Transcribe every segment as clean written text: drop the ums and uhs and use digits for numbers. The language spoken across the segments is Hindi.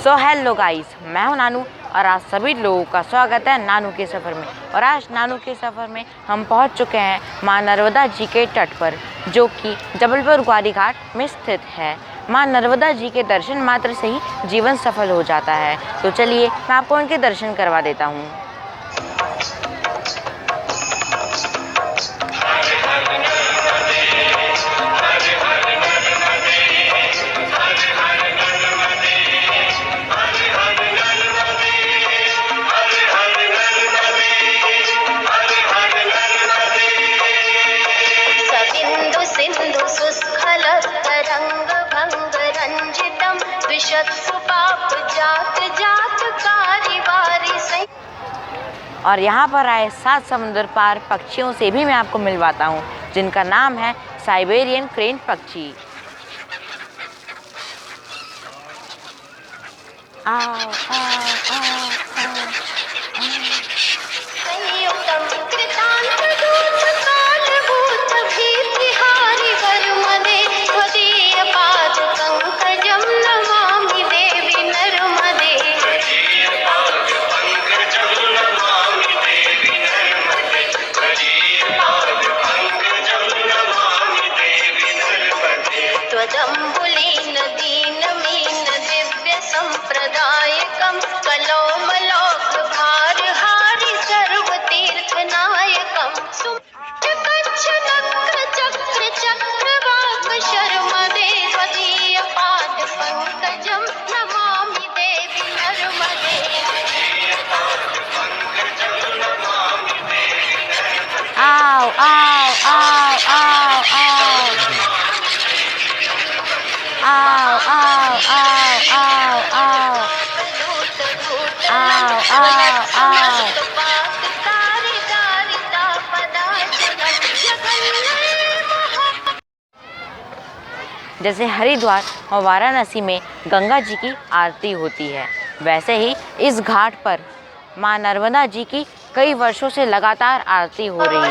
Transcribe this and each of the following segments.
सो हेलो गाइस, मैं हूं नानू और आज सभी लोगों का स्वागत है नानू के सफ़र में। और आज नानू के सफ़र में हम पहुंच चुके हैं मां नर्मदा जी के तट पर, जो कि जबलपुर ग्वारी घाट में स्थित है। मां नर्मदा जी के दर्शन मात्र से ही जीवन सफल हो जाता है। तो चलिए मैं आपको उनके दर्शन करवा देता हूँ। और यहाँ पर आए 7 समुद्र पार पक्षियों से भी मैं आपको मिलवाता हूँ, जिनका नाम है साइबेरियन क्रेन पक्षी। आओ आओ आओ आओ। Ow, ow, ow, ow, ow. Ow, ow, ow, ow, ow. Ow, ow, ow. जैसे हरिद्वार और वाराणसी में गंगा जी की आरती होती है, वैसे ही इस घाट पर मां नर्मदा जी की कई वर्षों से लगातार आरती हो रही है।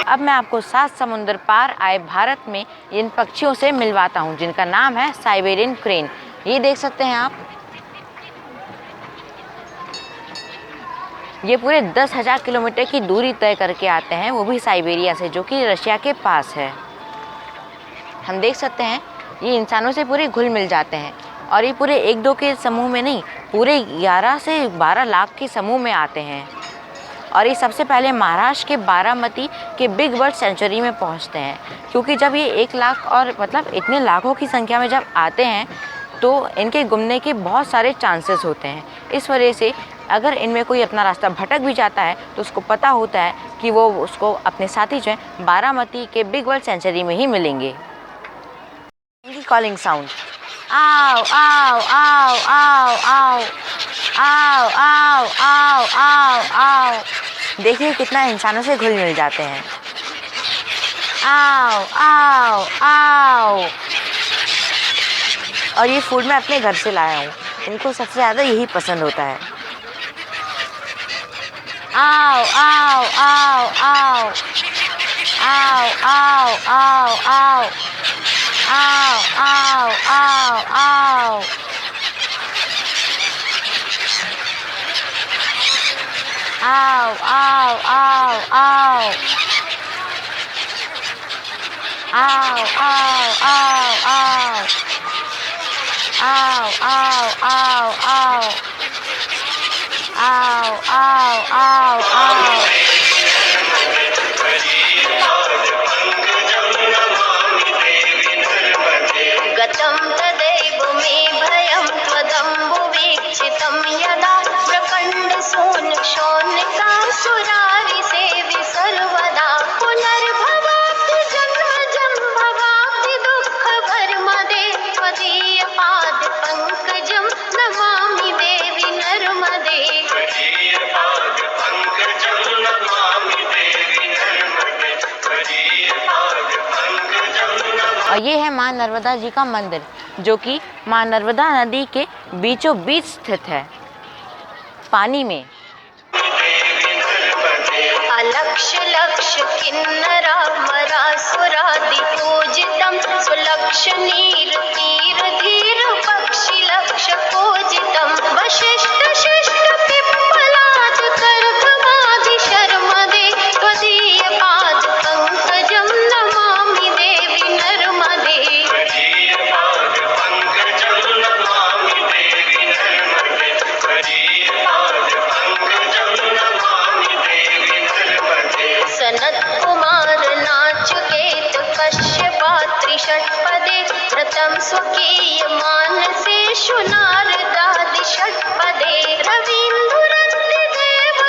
अब मैं आपको 7 समुद्र पार आए भारत में इन पक्षियों से मिलवाता हूँ, जिनका नाम है साइबेरियन क्रेन। ये देख सकते हैं आप, ये पूरे 10,000 किलोमीटर की दूरी तय करके आते हैं, वो भी साइबेरिया से, जो कि रशिया के पास है। हम देख सकते हैं ये इंसानों से पूरे घुल मिल जाते हैं, और ये पूरे 1-2 के समूह में नहीं, पूरे 11 से 12 लाख के समूह में आते हैं। और ये सबसे पहले महाराष्ट्र के बारामती के बिग बर्ड सेंचुरी में पहुंचते हैं, क्योंकि जब ये 1 लाख और मतलब इतने लाखों की संख्या में जब आते हैं तो इनके गुमने के बहुत सारे चांसेस होते हैं। इस वजह से अगर इनमें कोई अपना रास्ता भटक भी जाता है तो उसको पता होता है कि वो उसको अपने साथी जो है बारामती के बिग बर्ड सेंचुरी में ही मिलेंगे। इनकी कॉलिंग साउंड, आओ आओ आओ आओ आओ आओ आओ आओ आओ आओ। देखिए कितना इंसानों से घुल मिल जाते हैं। आओ आओ आओ। और ये फूड मैं अपने घर से लाया हूँ, इनको सबसे ज़्यादा यही पसंद होता है। आओ आओ आओ आओ आओ आओ आओ आओ आओ आओ आओ आओ। Ow, ow, ow, ow. Ow, ow, ow, ow. Ow, ow, ow, ow. Ow, ow, ow, ow. गतं तदैव मे भयं त्वदम्बु वीक्षितं यदा प्रकण्डशोणिका सुरारि सेवि सर्वदा पुनर्भवाप्ति जन्मजं भवाप्ति दुःखभर्मदे त्वदीयपादपङ्कजं और ये है माँ नर्मदा जी का मंदिर, जो कि माँ नर्मदा नदी के बीचों बीच स्थित है, पानी में। अलक्ष लक्ष किन्नरा मरा सुरादि पूजितम सुलक्ष नीर तीर धीर पक्षी लक्ष पूजितम वशिष्ठ शिष्ट पिप्पलाद कर्कमादि शर्मदे त्वदीय पाद पंकजम नमामि देवी नर्मदे। सनत कुमार नाचकेत कश्यपात्रि षट्पदे व्रतम स्वकीय मानसेषु नारदादि षट्पदे रवीन्द्रनंदि देव।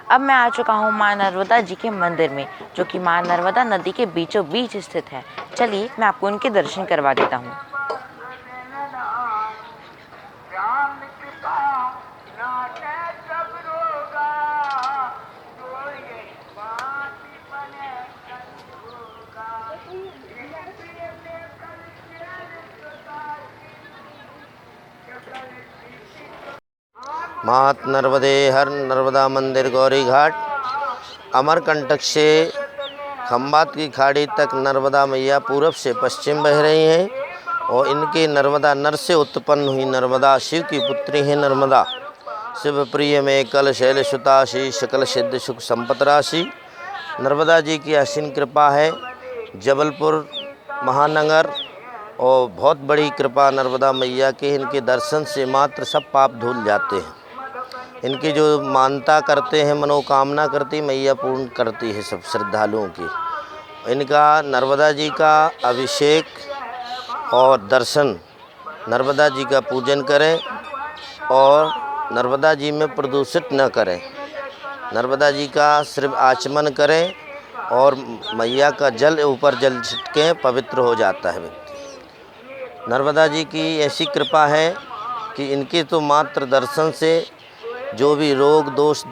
अब मैं आ चुका हूँ माँ नर्मदा जी के मंदिर में, जो कि माँ नर्मदा नदी के बीचों बीच स्थित है। चलिए मैं आपको उनके दर्शन करवा देता हूँ। मात नर्मदे हर नर्मदा मंदिर गौरी घाट अमरकंटक से खंबात की खाड़ी तक नर्मदा मैया पूरब से पश्चिम बह रही हैं और इनके नर्मदा नर से उत्पन्न हुई नर्मदा शिव की पुत्री है नर्मदा। शिव प्रिय में कल शैल सुताशी सकल सिद्ध सुख संपत राशि। नर्मदा जी की असीम कृपा है जबलपुर महानगर और बहुत बड़ी कृपा नर्मदा मैया के। इनके दर्शन से मात्र सब पाप धुल जाते हैं। इनकी जो मानता करते हैं मनोकामना करती मैया पूर्ण करती है सब श्रद्धालुओं की। इनका नर्मदा जी का अभिषेक और दर्शन, नर्मदा जी का पूजन करें और नर्मदा जी में प्रदूषित न करें। नर्मदा जी का सिर्फ आचमन करें और मैया का जल ऊपर जल छिटकें, पवित्र हो जाता है व्यक्ति। नर्मदा जी की ऐसी कृपा है कि इनके तो मात्र दर्शन से जो भी रोग दोष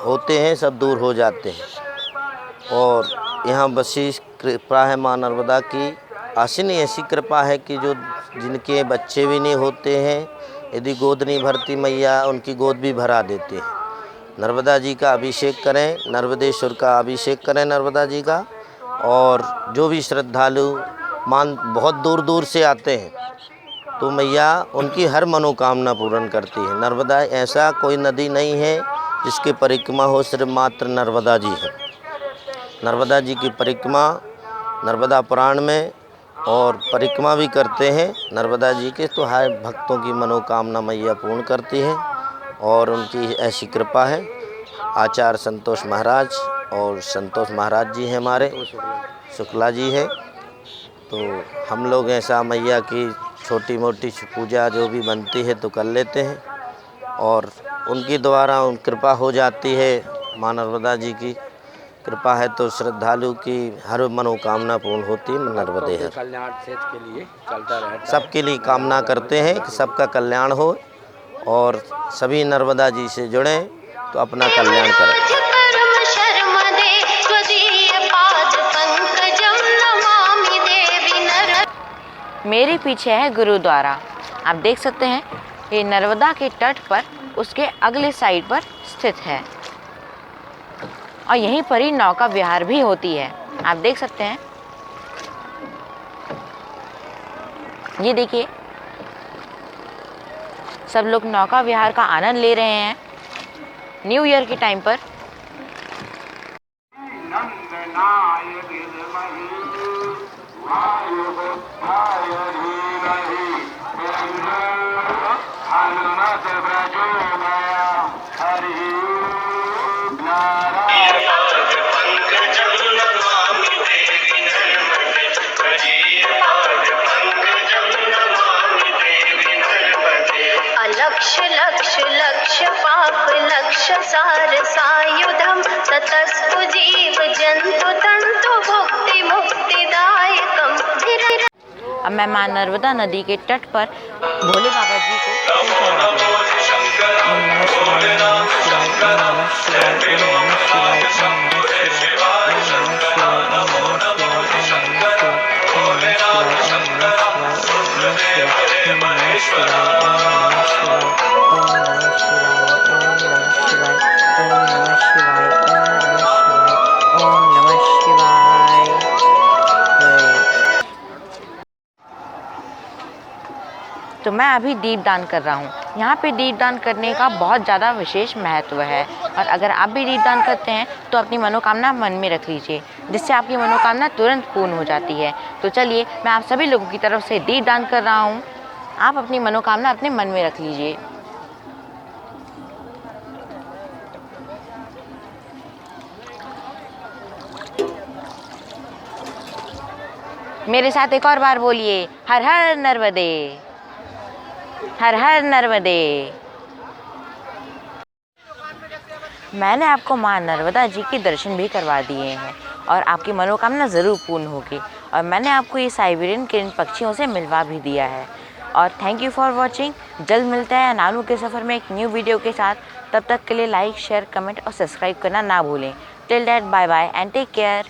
होते हैं सब दूर हो जाते हैं। और यहाँ बसी कृपा है माँ नर्मदा की। आसीन ऐसी कृपा है कि जो जिनके बच्चे भी नहीं होते हैं, यदि गोद नहीं भरती मैया उनकी गोद भी भरा देते हैं। नर्मदा जी का अभिषेक करें, नर्मदेश्वर का अभिषेक करें नर्मदा जी का। और जो भी श्रद्धालु बहुत दूर दूर से आते हैं तो मैया उनकी हर मनोकामना पूर्ण करती है। नर्मदा ऐसा कोई नदी नहीं है जिसकी परिक्रमा हो, सिर्फ मात्र नर्मदा जी है। नर्मदा जी की परिक्रमा नर्मदा पुराण में और परिक्रमा भी करते हैं नर्मदा जी के, तो हर भक्तों की मनोकामना मैया पूर्ण करती है और उनकी ऐसी कृपा है। आचार्य संतोष महाराज और संतोष महाराज जी हैं हमारे, शुक्ला जी है। तो हम लोग ऐसा मैया की छोटी मोटी पूजा जो भी बनती है तो कर लेते हैं और उनकी द्वारा उन कृपा हो जाती है। माँ नर्मदा जी की कृपा है तो श्रद्धालु की हर मनोकामना पूर्ण होती है। नर्मदे हर कल्याण क्षेत्र के लिए चलता रहता है। सबके लिए कामना करते हैं कि सबका कल्याण हो और सभी नर्मदा जी से जुड़ें तो अपना कल्याण करें। मेरे पीछे है गुरुद्वारा। आप देख सकते हैं ये नर्मदा के तट पर उसके अगले साइड पर स्थित है और यहीं पर ही नौका विहार भी होती है। आप देख सकते हैं, ये देखिए सब लोग नौका विहार का आनंद ले रहे हैं न्यू ईयर के टाइम पर। लक्ष लक्ष लक्ष पाप लक्ष सार सायुधम ततस्तु जीव जंतु तंतु भुक्ति मुक्तिदायकम। अब मैं माँ नर्मदा नदी के तट पर भोले बाबा जी को जल चढ़ाती हूँ। ओम नमः शिवाय, ओम नमः शिवाय, ओम नमः शिवाय, ओम नमः शिवाय, ओम नमः शिवाय, ओम नमः शिवाय, ओम नमः शिवाय, ओम नमः शिवाय, ओम नमः शिवाय, ओम तो मैं अभी दीपदान कर रहा हूँ। यहाँ पे दीपदान करने का बहुत ज़्यादा विशेष महत्व है और अगर आप भी दीपदान करते हैं तो अपनी मनोकामना मन में रख लीजिए, जिससे आपकी मनोकामना तुरंत पूर्ण हो जाती है। तो चलिए, मैं आप सभी लोगों की तरफ से दीपदान कर रहा हूँ। आप अपनी मनोकामना अपने मन में रख लीजिए। मेरे साथ एक और बार बोलिए, हर हर नर्मदे, हर हर नर्मदे। मैंने आपको माँ नर्मदा जी के दर्शन भी करवा दिए हैं और आपकी मनोकामना ज़रूर पूर्ण होगी। और मैंने आपको ये साइबेरियन किरण पक्षियों से मिलवा भी दिया है। और थैंक यू फॉर वॉचिंग। जल्द मिलते हैं नानू के सफ़र में एक न्यू वीडियो के साथ। तब तक के लिए लाइक, शेयर, कमेंट और सब्सक्राइब करना ना भूलें। Till that, bye bye and take care.